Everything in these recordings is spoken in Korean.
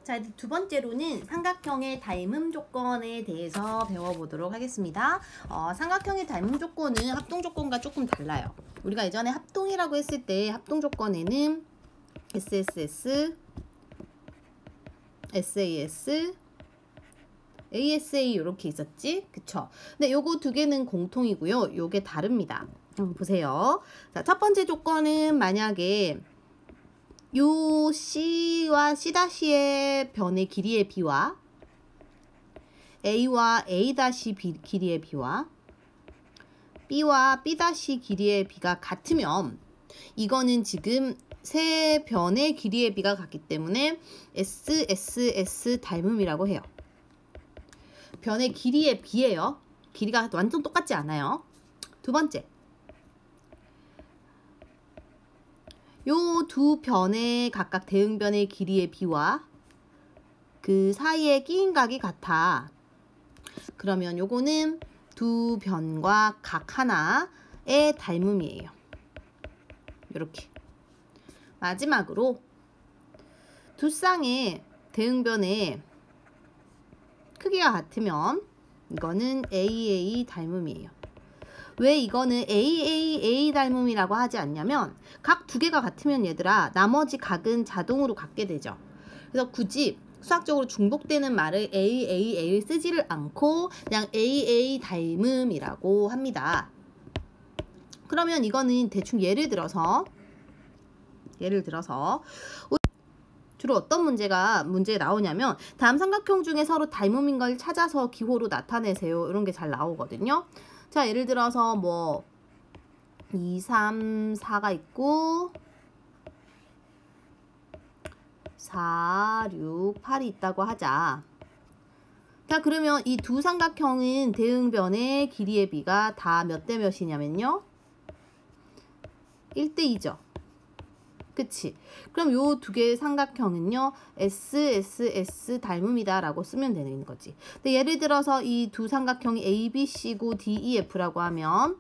자, 두 번째로는 삼각형의 닮음 조건에 대해서 배워보도록 하겠습니다. 삼각형의 닮음 조건은 합동 조건과 조금 달라요. 우리가 예전에 합동이라고 했을 때 합동 조건에는 SSS, SAS, ASA 이렇게 있었지? 그쵸? 근데 요거 두 개는 공통이고요. 요게 다릅니다. 한번 보세요. 자, 첫 번째 조건은 만약에 요 C와 C'의 변의 길이의 비와 A와 A' 길이의 비와 B와 B' 길이의 비가 같으면 이거는 지금 세 변의 길이의 비가 같기 때문에 SSS 닮음이라고 해요. 변의 길이의 비예요. 길이가 완전 똑같지 않아요. 두 번째, 요 두 변의 각각 대응변의 길이의 비와 그 사이의 끼인각이 같아. 그러면 요거는 두 변과 각 하나의 닮음이에요. 이렇게. 마지막으로 두 쌍의 대응변의 크기가 같으면 이거는 AA 닮음이에요. 왜 이거는 AAA 닮음이라고 하지 않냐면 각 두 개가 같으면 얘들아 나머지 각은 자동으로 같게 되죠. 그래서 굳이 수학적으로 중복되는 말을 AAA를 쓰지를 않고 그냥 AA 닮음이라고 합니다. 그러면 이거는 대충 예를 들어서 주로 어떤 문제에 나오냐면 다음 삼각형 중에 서로 닮음인 걸 찾아서 기호로 나타내세요. 이런 게 잘 나오거든요. 자, 예를 들어서 뭐 2, 3, 4가 있고 4, 6, 8이 있다고 하자. 자, 그러면 이 두 삼각형은 대응변의 길이의 비가 다 몇 대 몇이냐면요 1대 2죠. 그치? 그럼 요 두 개의 삼각형은요 SSS 닮음이다 라고 쓰면 되는 거지. 근데 예를 들어서 이 두 삼각형이 ABC고 DEF라고 하면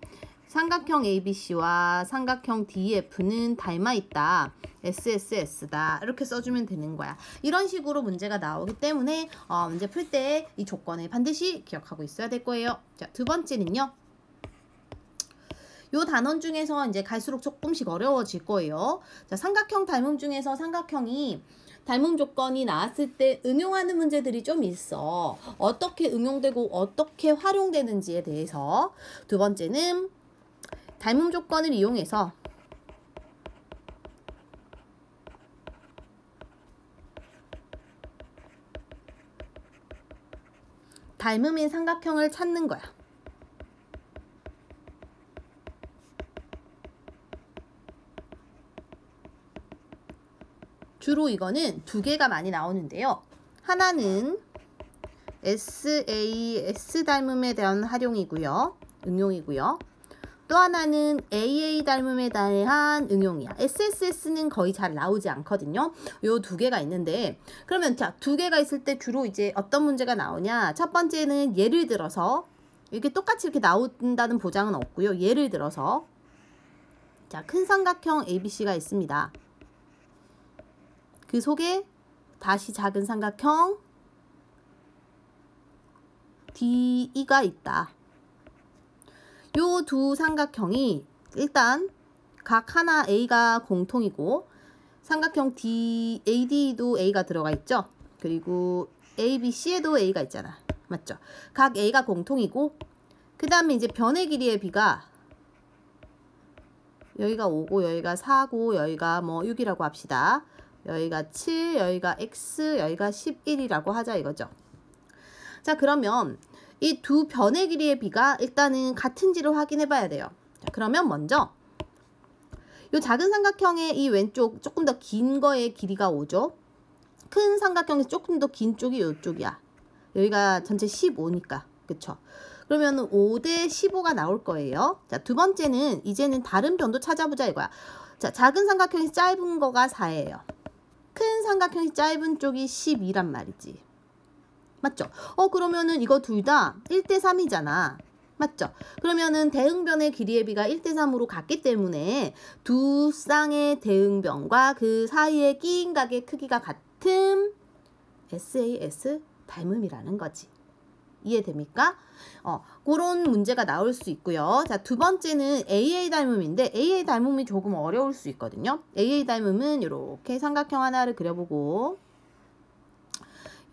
삼각형 ABC와 삼각형 DEF는 닮아 있다. SSS다. 이렇게 써주면 되는 거야. 이런 식으로 문제가 나오기 때문에 문제 풀 때 이 조건을 반드시 기억하고 있어야 될 거예요. 자, 두 번째는요. 요 단원 중에서 이제 갈수록 조금씩 어려워질 거예요. 자, 삼각형 닮음 중에서 삼각형이 닮음 조건이 나왔을 때 응용하는 문제들이 좀 있어. 어떻게 응용되고 어떻게 활용되는지에 대해서. 두 번째는 닮음 조건을 이용해서 닮음인 삼각형을 찾는 거야. 주로 이거는 두 개가 많이 나오는데요. 하나는 SAS 닮음에 대한 활용이고요. 응용이고요. 또 하나는 AA 닮음에 대한 응용이야. SSS는 거의 잘 나오지 않거든요. 요 두 개가 있는데 그러면 자, 두 개가 있을 때 주로 이제 어떤 문제가 나오냐. 첫 번째는 예를 들어서 이렇게 똑같이 이렇게 나온다는 보장은 없고요. 예를 들어서 자, 큰 삼각형 ABC가 있습니다. 그 속에 다시 작은 삼각형 DE가 있다. 요 두 삼각형이 일단 각 하나 A가 공통이고 삼각형 AD도 A가 들어가 있죠. 그리고 ABC에도 A가 있잖아. 맞죠? 각 A가 공통이고 그 다음에 이제 변의 길이의 비가 여기가 5고 여기가 4고 여기가 뭐 6이라고 합시다. 여기가 7, 여기가 X, 여기가 11이라고 하자 이거죠. 자, 그러면 이 두 변의 길이의 비가 일단은 같은지를 확인해 봐야 돼요. 자, 그러면 먼저 이 작은 삼각형의 이 왼쪽 조금 더 긴 거의 길이가 5죠. 큰 삼각형에서 조금 더 긴 쪽이 이쪽이야. 여기가 전체 15니까. 그쵸? 그러면 5대 15가 나올 거예요. 자, 두 번째는 이제는 다른 변도 찾아보자 이거야. 자, 작은 삼각형이 짧은 거가 4예요. 큰 삼각형이 짧은 쪽이 12란 말이지. 맞죠? 그러면은 이거 둘 다 1대 3이잖아. 맞죠? 그러면은 대응변의 길이의 비가 1대 3으로 같기 때문에 두 쌍의 대응변과 그 사이의 끼인각의 크기가 같은 SAS 닮음이라는 거지. 이해됩니까? 그런 문제가 나올 수 있고요. 자, 두 번째는 AA 닮음인데 AA 닮음이 조금 어려울 수 있거든요. AA 닮음은 이렇게 삼각형 하나를 그려보고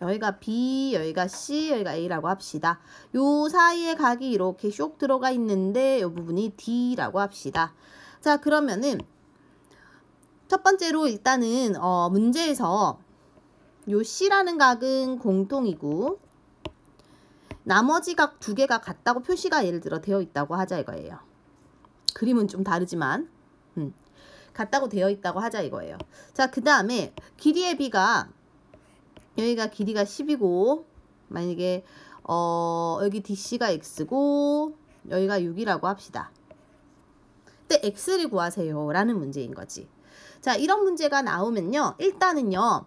여기가 B, 여기가 C, 여기가 A라고 합시다. 요 사이에 각이 이렇게 쇽 들어가 있는데 요 부분이 D라고 합시다. 자, 그러면은 첫 번째로 일단은 문제에서 요 C라는 각은 공통이고 나머지 각 두 개가 같다고 표시가 예를 들어 되어 있다고 하자 이거예요. 그림은 좀 다르지만 같다고 되어 있다고 하자 이거예요. 자, 그 다음에 길이의 B가 여기가 길이가 10이고 만약에 여기 DC가 X고 여기가 6이라고 합시다. 그때 X를 구하세요 라는 문제인 거지. 자, 이런 문제가 나오면요. 일단은요.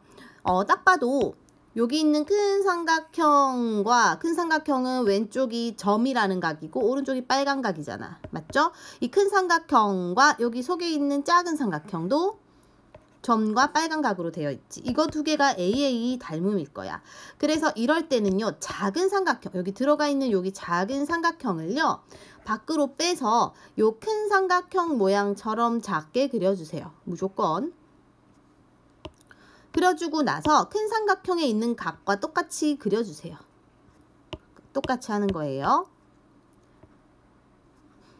딱 봐도 여기 있는 큰 삼각형과 큰 삼각형은 왼쪽이 점이라는 각이고 오른쪽이 빨간 각이잖아. 맞죠? 이 큰 삼각형과 여기 속에 있는 작은 삼각형도 점과 빨간 각으로 되어 있지. 이거 두 개가 AA 닮음일 거야. 그래서 이럴 때는요. 작은 삼각형, 여기 들어가 있는 여기 작은 삼각형을요. 밖으로 빼서 요 큰 삼각형 모양처럼 작게 그려주세요. 무조건. 그려주고 나서 큰 삼각형에 있는 각과 똑같이 그려주세요. 똑같이 하는 거예요.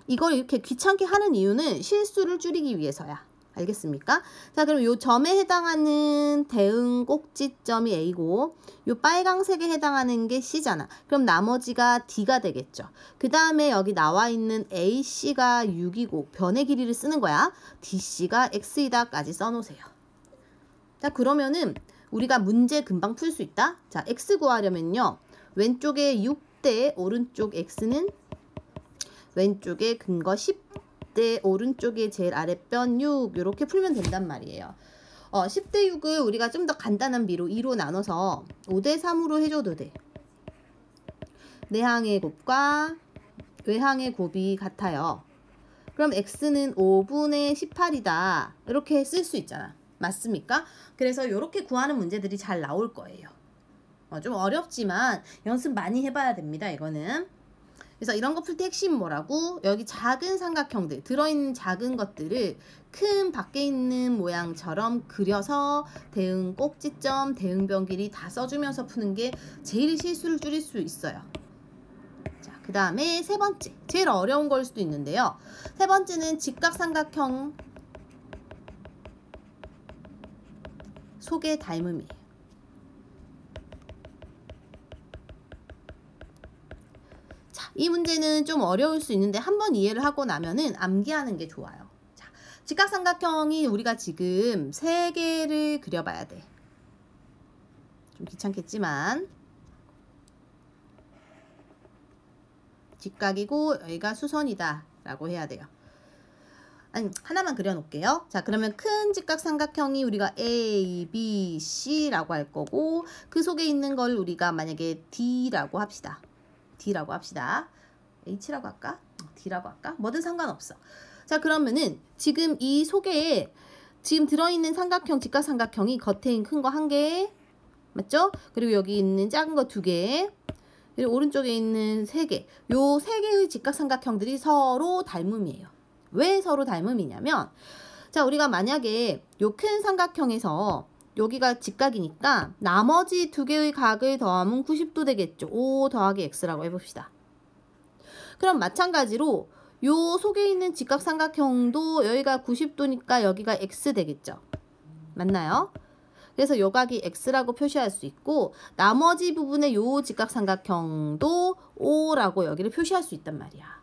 이걸 이렇게 귀찮게 하는 이유는 실수를 줄이기 위해서야. 알겠습니까? 자, 그럼 요 점에 해당하는 대응 꼭지점이 A고 요 빨강색에 해당하는 게 C잖아. 그럼 나머지가 D가 되겠죠. 그 다음에 여기 나와 있는 AC가 6이고 변의 길이를 쓰는 거야. DC가 X이다까지 써놓으세요. 자, 그러면은 우리가 문제 금방 풀 수 있다. 자, X 구하려면요. 왼쪽에 6대 오른쪽 X는 왼쪽에 근거 10대 오른쪽에 제일 아랫변 6 이렇게 풀면 된단 말이에요. 10대 6을 우리가 좀 더 간단한 비로 2로 나눠서 5대 3으로 해줘도 돼. 내항의 곱과 외항의 곱이 같아요. 그럼 X는 5분의 18이다. 이렇게 쓸 수 있잖아. 맞습니까? 그래서 이렇게 구하는 문제들이 잘 나올 거예요. 좀 어렵지만 연습 많이 해봐야 됩니다. 이거는. 그래서 이런 거 풀 때 핵심 뭐라고? 여기 작은 삼각형들, 들어있는 작은 것들을 큰 밖에 있는 모양처럼 그려서 대응 꼭지점, 대응변 길이 다 써주면서 푸는 게 제일 실수를 줄일 수 있어요. 자, 그 다음에 세 번째. 제일 어려운 걸 수도 있는데요. 세 번째는 직각삼각형 속의 닮음이에요. 자, 이 문제는 좀 어려울 수 있는데 한번 이해를 하고 나면은 암기하는 게 좋아요. 자, 직각삼각형이 우리가 지금 3개를 그려봐야 돼. 좀 귀찮겠지만 직각이고 여기가 수선이다 라고 해야 돼요. 아니, 하나만 그려놓을게요. 자, 그러면 큰 직각삼각형이 우리가 A, B, C라고 할 거고 그 속에 있는 걸 우리가 만약에 D라고 합시다. D라고 합시다. H라고 할까? D라고 할까? 뭐든 상관없어. 자, 그러면은 지금 이 속에 지금 들어있는 삼각형, 직각삼각형이 겉에 큰 거 1개 맞죠? 그리고 여기 있는 작은 거 2개 그리고 오른쪽에 있는 3개 요 3개의 직각삼각형들이 서로 닮음이에요. 왜 서로 닮음이냐면 자, 우리가 만약에 요 큰 삼각형에서 여기가 직각이니까 나머지 2개의 각을 더하면 90도 되겠죠. 5 더하기 X라고 해봅시다. 그럼 마찬가지로 요 속에 있는 직각삼각형도 여기가 90도니까 여기가 X 되겠죠. 맞나요? 그래서 요 각이 X라고 표시할 수 있고 나머지 부분의 요 직각삼각형도 O라고 여기를 표시할 수 있단 말이야.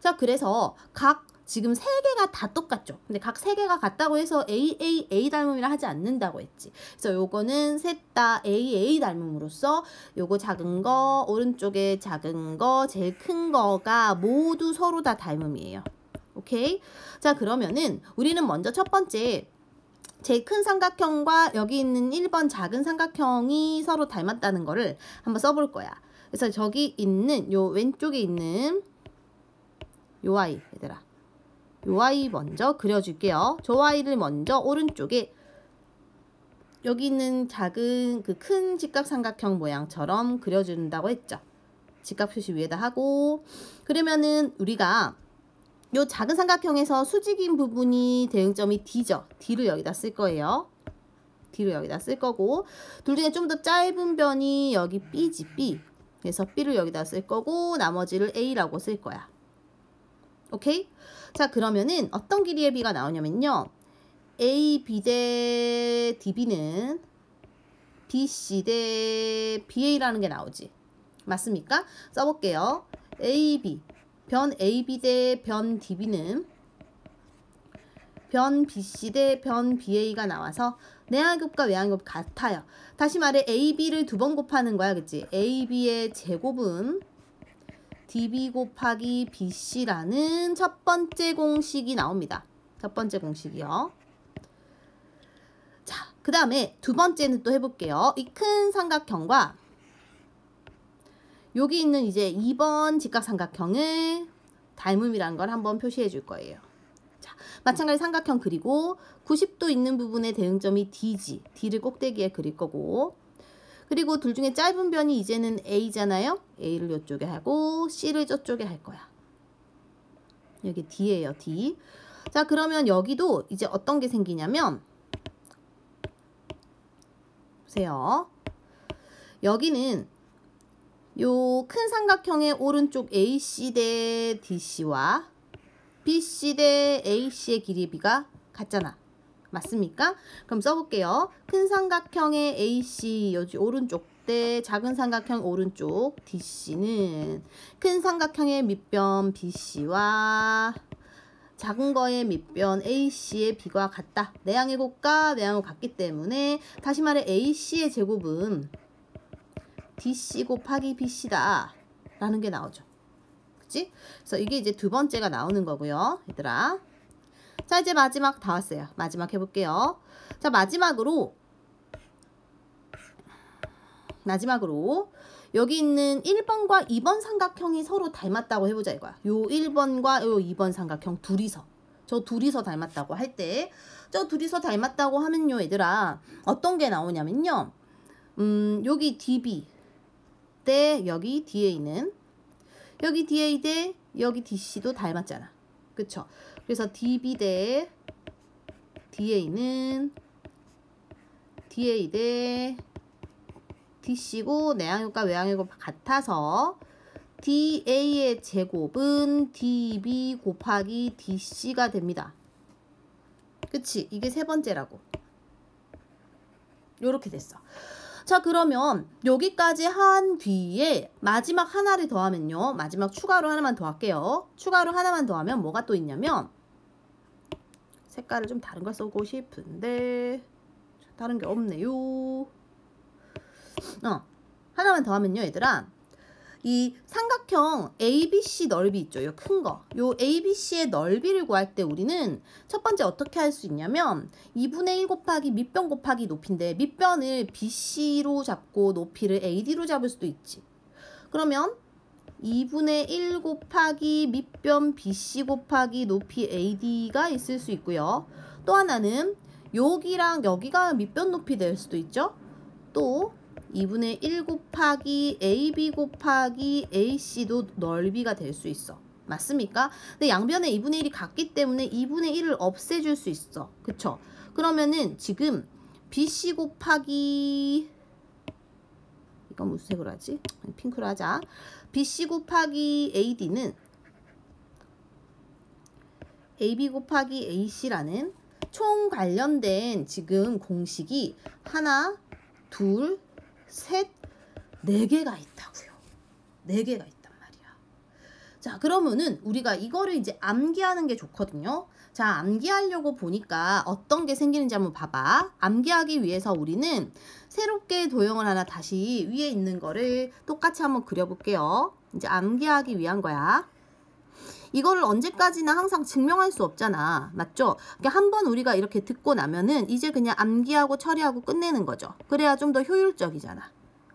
자, 그래서 각 지금 3개가 다 똑같죠. 근데 각 3개가 같다고 해서 A 닮음이라 하지 않는다고 했지. 그래서 요거는 셋 다 A 닮음으로써 요거 작은 거, 오른쪽에 작은 거, 제일 큰 거가 모두 서로 다 닮음이에요. 오케이? 자, 그러면은 우리는 먼저 첫 번째 제일 큰 삼각형과 여기 있는 1번 작은 삼각형이 서로 닮았다는 거를 한번 써볼 거야. 그래서 저기 있는 요 왼쪽에 있는 요 아이 얘들아. 요 아이 먼저 그려줄게요. 저 아이를 먼저 오른쪽에 여기 있는 작은 그 큰 직각삼각형 모양처럼 그려준다고 했죠. 직각 표시 위에다 하고, 그러면은 우리가 요 작은 삼각형에서 수직인 부분이 대응점이 D죠. D를 여기다 쓸 거예요. D를 여기다 쓸 거고, 둘 중에 좀 더 짧은 변이 여기 B지, B. 그래서 B를 여기다 쓸 거고, 나머지를 A라고 쓸 거야. 오케이? 자, 그러면은 어떤 길이의 B가 나오냐면요. AB 대 DB는 BC 대 BA라는 게 나오지. 맞습니까? 써볼게요. AB, 변 AB 대 변 DB는 변 BC 대 변 BA가 나와서 내항곱과 외항곱 같아요. 다시 말해 AB를 두 번 곱하는 거야. 그치? AB의 제곱은 DB 곱하기 BC라는 첫 번째 공식이 나옵니다. 첫 번째 공식이요. 자, 그 다음에 두 번째는 또 해볼게요. 이 큰 삼각형과 여기 있는 이제 2번 직각삼각형을 닮음이라는 걸 한번 표시해 줄 거예요. 자, 마찬가지 삼각형 그리고 90도 있는 부분의 대응점이 D지. D를 꼭대기에 그릴 거고, 그리고 둘 중에 짧은 변이 이제는 A잖아요. A를 이쪽에 하고 C를 저쪽에 할 거야. 여기 D예요, D. 자, 그러면 여기도 이제 어떤 게 생기냐면, 보세요. 여기는 요 큰 삼각형의 오른쪽 AC 대 DC와 BC 대 AC의 길이의 B가 같잖아. 맞습니까? 그럼 써볼게요. 큰 삼각형의 AC 여기 오른쪽 대 작은 삼각형 오른쪽 DC는 큰 삼각형의 밑변 BC와 작은 거의 밑변 AC의 B가 같다. 내항의 곱과 외항곱 같기 때문에 다시 말해 AC의 제곱은 DC 곱하기 BC다 라는 게 나오죠. 그치? 그래서 이게 이제 두 번째가 나오는 거고요. 얘들아. 자, 이제 마지막 다 왔어요. 마지막 해볼게요. 자, 마지막으로 여기 있는 1번과 2번 삼각형이 서로 닮았다고 해보자 이거야. 요 1번과 요 2번 삼각형 둘이서. 저 둘이서 닮았다고 할 때, 저 둘이서 닮았다고 하면요, 얘들아. 어떤 게 나오냐면요. 여기 DB 대 여기 DA는 여기 DA 대 여기 DC도 닮았잖아. 그쵸? 그래서 DB 대 DA는 DA 대 DC고 내항곱과 외항곱 같아서 DA의 제곱은 DB 곱하기 DC가 됩니다. 그치? 이게 세 번째라고. 요렇게 됐어. 자, 그러면 여기까지 한 뒤에 마지막 하나를 더하면요. 마지막 추가로 하나만 더 할게요. 추가로 하나만 더하면 뭐가 또 있냐면, 색깔을 좀 다른 걸 쓰고 싶은데 다른 게 없네요. 하나만 더 하면요, 얘들아. 이 삼각형 ABC 넓이 있죠. 요 큰 거. 요 ABC의 넓이를 구할 때 우리는 첫 번째 어떻게 할 수 있냐면 2분의 1 곱하기 밑변 곱하기 높이인데, 밑변을 BC로 잡고 높이를 AD로 잡을 수도 있지. 그러면 2분의 1 곱하기 밑변 BC 곱하기 높이 AD가 있을 수 있고요. 또 하나는 여기랑 여기가 밑변 높이 될 수도 있죠. 또 2분의 1 곱하기 AB 곱하기 AC도 넓이가 될 수 있어. 맞습니까? 근데 양변에 2분의 1이 같기 때문에 2분의 1을 없애줄 수 있어. 그쵸? 그러면은 지금 BC 곱하기, 이건 무슨 색으로 하지? 핑크로 하자. BC 곱하기 AD는 AB 곱하기 AC라는 총 관련된 지금 공식이 하나, 둘, 셋, 4개가 있다고요. 4개가 있단 말이야. 자, 그러면은 우리가 이거를 이제 암기하는 게 좋거든요. 자, 암기하려고 보니까 어떤 게 생기는지 한번 봐봐. 암기하기 위해서 우리는 새롭게 도형을 하나 다시 위에 있는 거를 똑같이 한번 그려볼게요. 이제 암기하기 위한 거야. 이거를 언제까지나 항상 증명할 수 없잖아. 맞죠? 그러니까 한번 우리가 이렇게 듣고 나면은 이제 그냥 암기하고 처리하고 끝내는 거죠. 그래야 좀 더 효율적이잖아.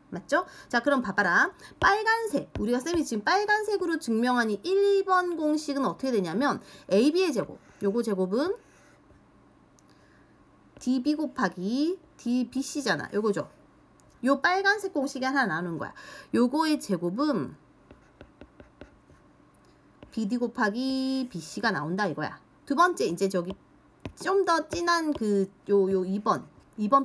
맞죠? 자, 그럼 봐봐라. 빨간색. 우리가 쌤이 지금 빨간색으로 증명한 이 1번 공식은 어떻게 되냐면 AB의 제곱. 요거 제곱은 DB 곱하기 DBC잖아. 요거죠. 요 빨간색 공식이 하나 나오는 거야. 요거의 제곱은 BD 곱하기 BC가 나온다 이거야. 두 번째 이제 저기 좀 더 진한 그 요 2번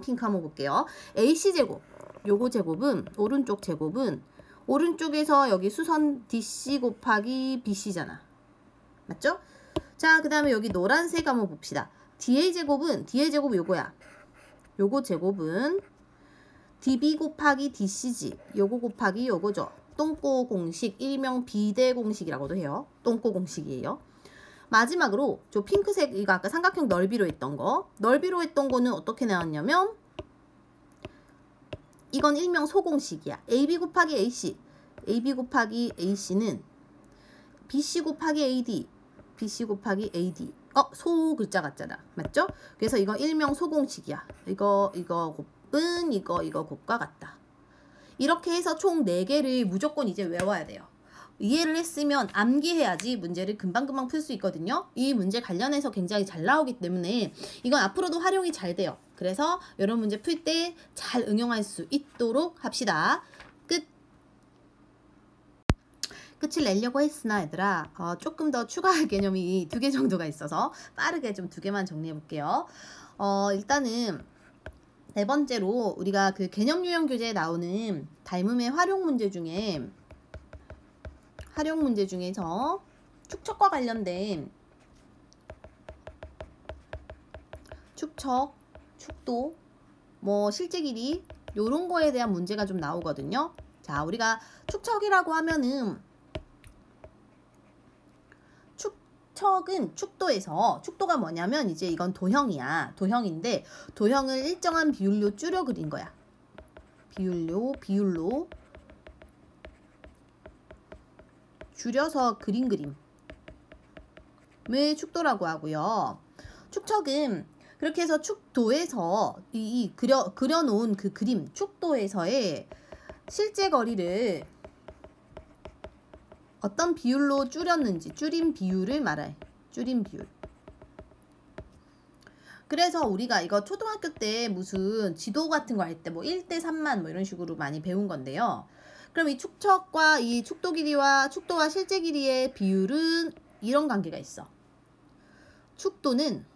핑크 한번 볼게요. AC 제곱. 요거 제곱은 오른쪽 제곱은 오른쪽에서 여기 수선 DC 곱하기 BC잖아. 맞죠? 자, 그 다음에 여기 노란색 한번 봅시다. DA 제곱은 요거야. 요거 제곱은 DB 곱하기 DC지. 요거 곱하기 요거죠. 똥꼬 공식, 일명 비대 공식이라고도 해요. 똥꼬 공식이에요. 마지막으로 저 핑크색, 이거 아까 삼각형 넓이로 했던 거. 넓이로 했던 거는 어떻게 나왔냐면 이건 일명 소공식이야. AB 곱하기 AC. AB 곱하기 AC는 BC 곱하기 AD. BC 곱하기 AD. 소 글자 같잖아. 맞죠? 그래서 이거 일명 소공식이야. 이거 곱은 이거 곱과 같다. 이렇게 해서 총 4개를 무조건 이제 외워야 돼요. 이해를 했으면 암기해야지 문제를 금방금방 풀 수 있거든요. 이 문제 관련해서 굉장히 잘 나오기 때문에 이건 앞으로도 활용이 잘 돼요. 그래서 이런 문제 풀 때 잘 응용할 수 있도록 합시다. 끝을 내려고 했으나 얘들아 조금 더 추가할 개념이 2개 정도가 있어서 빠르게 좀 2개만 정리해 볼게요. 일단은 네 번째로 우리가 그 개념 유형 교재에 나오는 닮음의 활용 문제 중에서 축척과 관련된 축척, 축도, 뭐 실제 길이 요런 거에 대한 문제가 좀 나오거든요. 자, 우리가 축척이라고 하면은 축척은 축도에서 축도가 뭐냐면 이제 이건 도형이야. 도형인데 도형을 일정한 비율로 줄여 그린 거야. 비율로 줄여서 그린 그림을 축도라고 하고요. 축척은 그렇게 해서 축도에서 그려놓은 그 그림 축도에서의 실제 거리를 어떤 비율로 줄였는지 줄인 비율을 말해. 줄인 비율. 그래서 우리가 이거 초등학교 때 무슨 지도 같은 거 할 때 뭐 1:3만 뭐 이런 식으로 많이 배운 건데요. 그럼 이 축척과 이 축도 길이와 축도와 실제 길이의 비율은 이런 관계가 있어. 축도는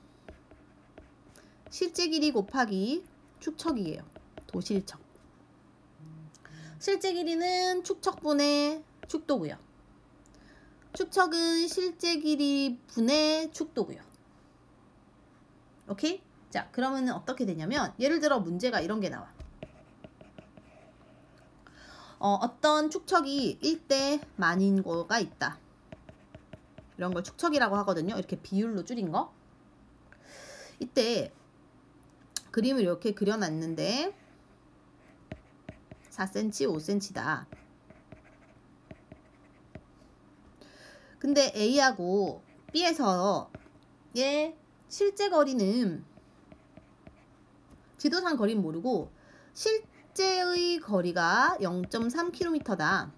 실제 길이 곱하기 축척이에요. 도실척. 실제 길이는 축척분의 축도고요. 축척은 실제 길이 분의 축도고요. 오케이? 자, 그러면 어떻게 되냐면 예를 들어 문제가 이런 게 나와. 어떤 축척이 1:1000인 거가 있다. 이런 걸 축척이라고 하거든요. 이렇게 비율로 줄인 거. 이때 그림을 이렇게 그려놨는데 4cm, 5cm다. 근데 A하고 B에서 얘 실제 거리는 지도상 거리는 모르고 실제의 거리가 0.3km다.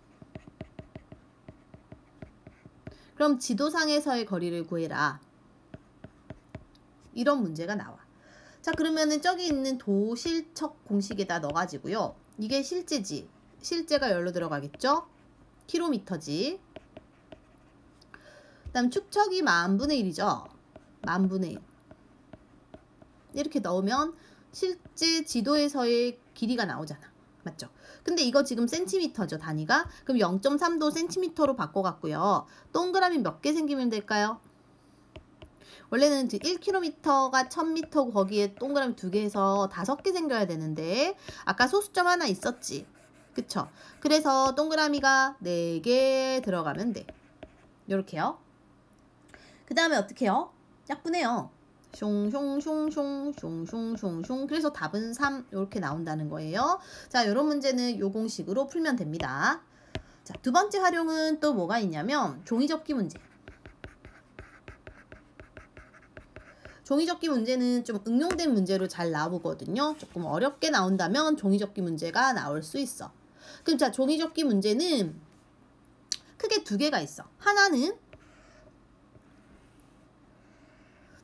그럼 지도상에서의 거리를 구해라. 이런 문제가 나와. 자, 그러면은 저기 있는 도실척 공식에다 넣어가지고요. 이게 실제지. 실제가 열로 들어가겠죠? 킬로미터지. 그 다음 축척이 10,000분의 1이죠. 10,000분의 1. 이렇게 넣으면 실제 지도에서의 길이가 나오잖아. 맞죠? 근데 이거 지금 센티미터죠, 단위가. 그럼 0.3도 센티미터로 바꿔갖고요. 동그라미 몇 개 생기면 될까요? 원래는 1km가 1000m 거기에 동그라미 2개 해서 5개 생겨야 되는데 아까 소수점 하나 있었지. 그쵸? 그래서 동그라미가 4개 들어가면 돼. 요렇게요. 그 다음에 어떻게 해요? 약분해요. 숑숑숑숑숑숑숑. 그래서 답은 3 이렇게 나온다는 거예요. 자, 이런 문제는 요 공식으로 풀면 됩니다. 자, 두 번째 활용은 또 뭐가 있냐면 종이접기 문제. 종이접기 문제는 좀 응용된 문제로 잘 나오거든요. 조금 어렵게 나온다면 종이접기 문제가 나올 수 있어. 그럼 자, 종이접기 문제는 크게 2개가 있어. 하나는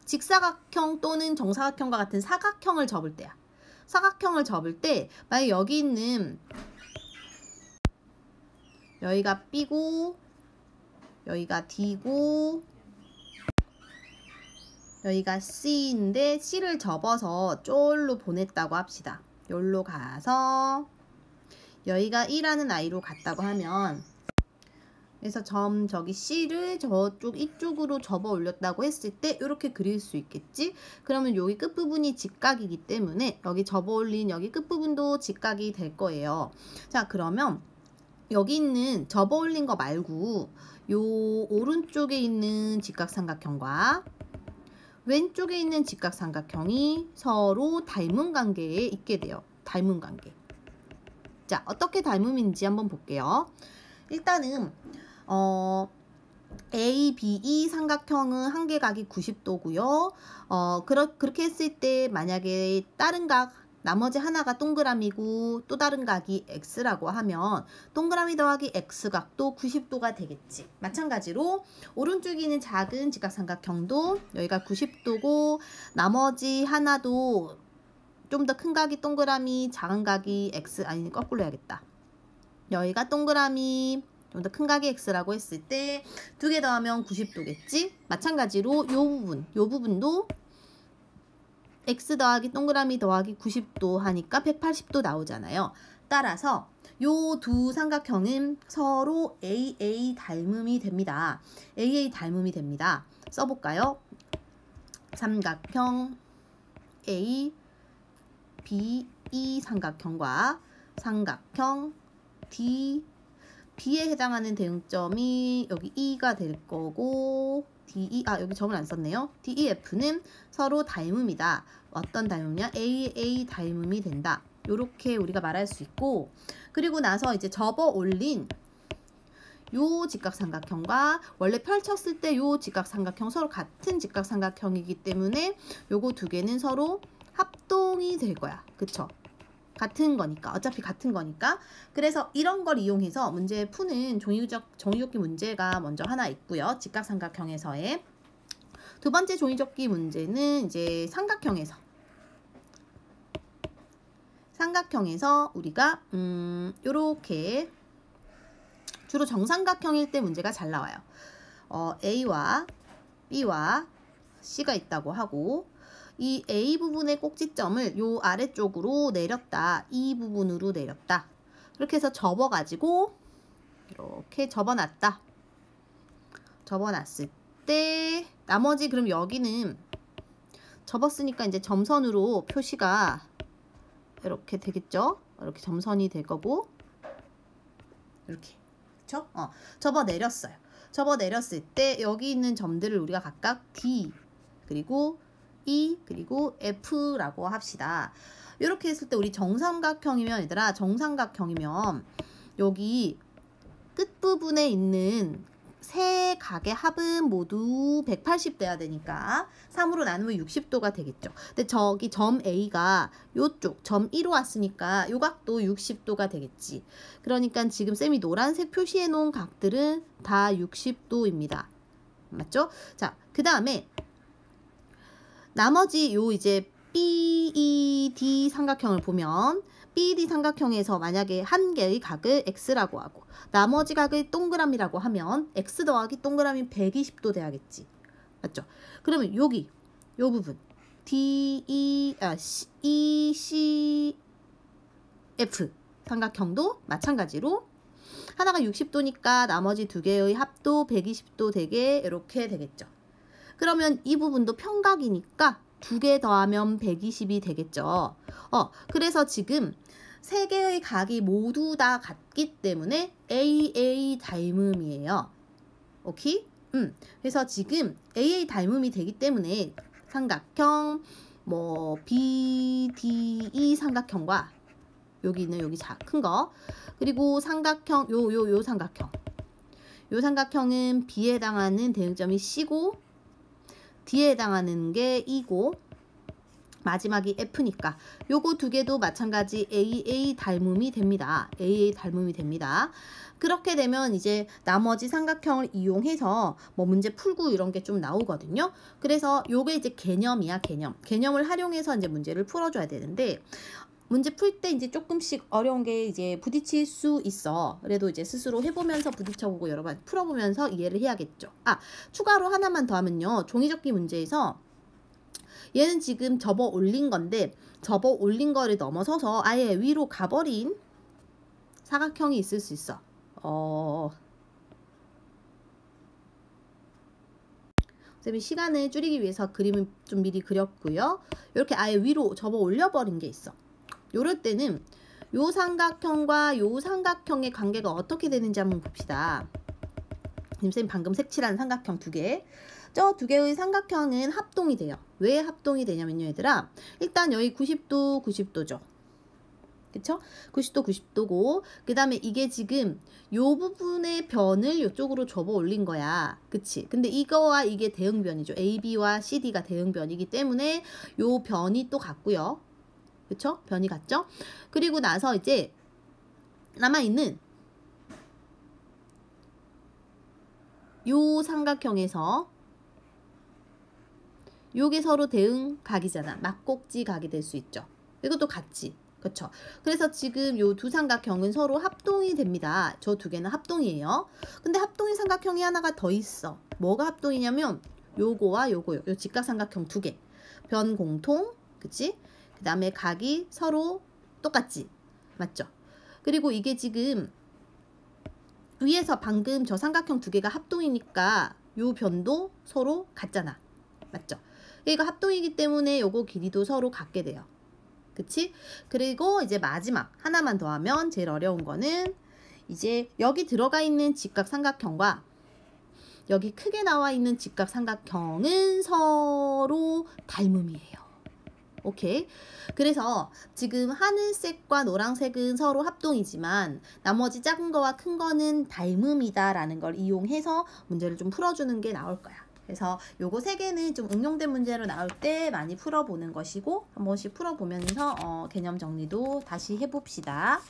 직사각형 또는 정사각형과 같은 사각형을 접을 때야. 사각형을 접을 때 만약 여기 있는 여기가 B고 여기가 D고 여기가 C인데 C를 접어서 쫄로 보냈다고 합시다. 여기로 가서 여기가 E라는 아이로 갔다고 하면 그래서 저기 C를 저쪽 이쪽으로 접어 올렸다고 했을 때 이렇게 그릴 수 있겠지? 그러면 여기 끝부분이 직각이기 때문에 여기 접어 올린 여기 끝부분도 직각이 될 거예요. 자, 그러면 여기 있는 접어 올린 거 말고 요 오른쪽에 있는 직각삼각형과 왼쪽에 있는 직각삼각형이 서로 닮은 관계에 있게 돼요. 닮은 관계. 자, 어떻게 닮음인지 한번 볼게요. 일단은 ABE 삼각형은 한계각이 90도고요. 그렇게 했을 때 만약에 다른 각 나머지 하나가 동그라미고 또 다른 각이 x라고 하면 동그라미 더하기 x각도 90도가 되겠지. 마찬가지로 오른쪽에 있는 작은 직각삼각형도 여기가 90도고 나머지 하나도 좀 더 큰 각이 동그라미, 작은 각이 x, 아니 거꾸로 해야겠다. 여기가 동그라미, 좀 더 큰 각이 x라고 했을 때 두 개 더하면 90도겠지. 마찬가지로 요 부분도 x 더하기 동그라미 더하기 90도 하니까 180도 나오잖아요. 따라서 요 두 삼각형은 서로 AA 닮음이 됩니다. AA 닮음이 됩니다. 써볼까요? 삼각형 A, B, E 삼각형과 삼각형 D, B에 해당하는 대응점이 여기 E가 될 거고 DE, 여기 점을 안 썼네요. DEF는 서로 닮음이다. 어떤 닮음이냐? AA 닮음이 된다. 요렇게 우리가 말할 수 있고, 그리고 나서 이제 접어 올린 요 직각삼각형과 원래 펼쳤을 때 요 직각삼각형 서로 같은 직각삼각형이기 때문에 요거 두 개는 서로 합동이 될 거야. 그쵸? 같은 거니까. 어차피 같은 거니까. 그래서 이런 걸 이용해서 문제 푸는 종이접기 문제가 먼저 하나 있고요. 직각삼각형에서의. 두 번째 종이접기 문제는 이제 삼각형에서 우리가 요렇게 주로 정삼각형일 때 문제가 잘 나와요. A와 B와 C가 있다고 하고 이 A 부분의 꼭지점을 요 아래쪽으로 내렸다. 이 부분으로 내렸다. 그렇게 해서 접어가지고 이렇게 접어놨다. 접어놨을 때 나머지 그럼 여기는 접었으니까 이제 점선으로 표시가 이렇게 되겠죠? 이렇게 점선이 될 거고 이렇게 그쵸? 접어내렸어요. 접어내렸을 때 여기 있는 점들을 우리가 각각 D 그리고 E 그리고 F라고 합시다. 이렇게 했을 때 우리 정삼각형이면 얘들아 정삼각형이면 여기 끝부분에 있는 세 각의 합은 모두 180 돼야 되니까 3으로 나누면 60도가 되겠죠. 근데 저기 점 A가 요쪽 점 E로 왔으니까 요 각도 60도가 되겠지. 그러니까 지금 쌤이 노란색 표시해 놓은 각들은 다 60도입니다. 맞죠? 자, 그 다음에 나머지 요 이제 BED 삼각형을 보면 BED 삼각형에서 만약에 한 개의 각을 X라고 하고 나머지 각을 동그라미라고 하면 X 더하기 동그라미 120도 돼야겠지. 맞죠? 그러면 여기 요 부분 ECF 삼각형도 마찬가지로 하나가 60도니까 나머지 두 개의 합도 120도 되게 이렇게 되겠죠. 그러면 이 부분도 평각이니까 두 개 더하면 120이 되겠죠. 그래서 지금 세 개의 각이 모두 다 같기 때문에 AA 닮음이에요. 오케이? 그래서 지금 AA 닮음이 되기 때문에 삼각형 BDE 삼각형과 여기 있는 여기 큰 거 그리고 삼각형 요 삼각형 요 삼각형은 B에 해당하는 대응점이 C고 D에 해당하는 게 E고 마지막이 F니까 요거 두 개도 마찬가지 AA 닮음이 됩니다. AA 닮음이 됩니다. 그렇게 되면 이제 나머지 삼각형을 이용해서 뭐 문제 풀고 이런 게 좀 나오거든요. 그래서 요게 이제 개념이야, 개념. 개념을 활용해서 이제 문제를 풀어줘야 되는데 문제 풀 때 이제 조금씩 어려운 게 이제 부딪힐 수 있어. 그래도 이제 스스로 해보면서 부딪혀보고 여러 번 풀어보면서 이해를 해야겠죠. 아, 추가로 하나만 더 하면요. 종이접기 문제에서 얘는 지금 접어 올린 건데 접어 올린 거를 넘어서서 아예 위로 가버린 사각형이 있을 수 있어. 선생님이 시간을 줄이기 위해서 그림을 좀 미리 그렸고요. 이렇게 아예 위로 접어 올려버린 게 있어. 요럴 때는 요 삼각형과 요 삼각형의 관계가 어떻게 되는지 한번 봅시다. 선생님 방금 색칠한 삼각형 두 개. 저 두 개의 삼각형은 합동이 돼요. 왜 합동이 되냐면요, 얘들아. 일단 여기 90도, 90도죠. 그쵸? 90도, 90도고 그 다음에 이게 지금 요 부분의 변을 요쪽으로 접어 올린 거야. 그치? 근데 이거와 이게 대응변이죠. AB와 CD가 대응변이기 때문에 요 변이 또 같고요. 그쵸? 변이 같죠? 그리고 나서 이제 남아있는 요 삼각형에서 요게 서로 대응각이잖아. 막꼭지 각이 될 수 있죠. 이것도 같지. 그쵸? 그래서 지금 요 두 삼각형은 서로 합동이 됩니다. 저 두 개는 합동이에요. 근데 합동인 삼각형이 하나가 더 있어. 뭐가 합동이냐면 요거와 요거요. 요 직각삼각형 두 개. 변 공통. 그치? 그 다음에 각이 서로 똑같지. 맞죠? 그리고 이게 지금 위에서 방금 저 삼각형 두 개가 합동이니까 요 변도 서로 같잖아. 맞죠? 이거 합동이기 때문에 요거 길이도 서로 같게 돼요. 그치? 그리고 이제 마지막 하나만 더 하면 제일 어려운 거는 이제 여기 들어가 있는 직각삼각형과 여기 크게 나와 있는 직각삼각형은 서로 닮음이에요. 오케이. 그래서 지금 하늘색과 노란색은 서로 합동이지만 나머지 작은 거와 큰 거는 닮음이다 라는 걸 이용해서 문제를 좀 풀어주는 게 나올 거야. 그래서 요거 세 개는 좀 응용된 문제로 나올 때 많이 풀어보는 것이고 한 번씩 풀어보면서 개념 정리도 다시 해봅시다.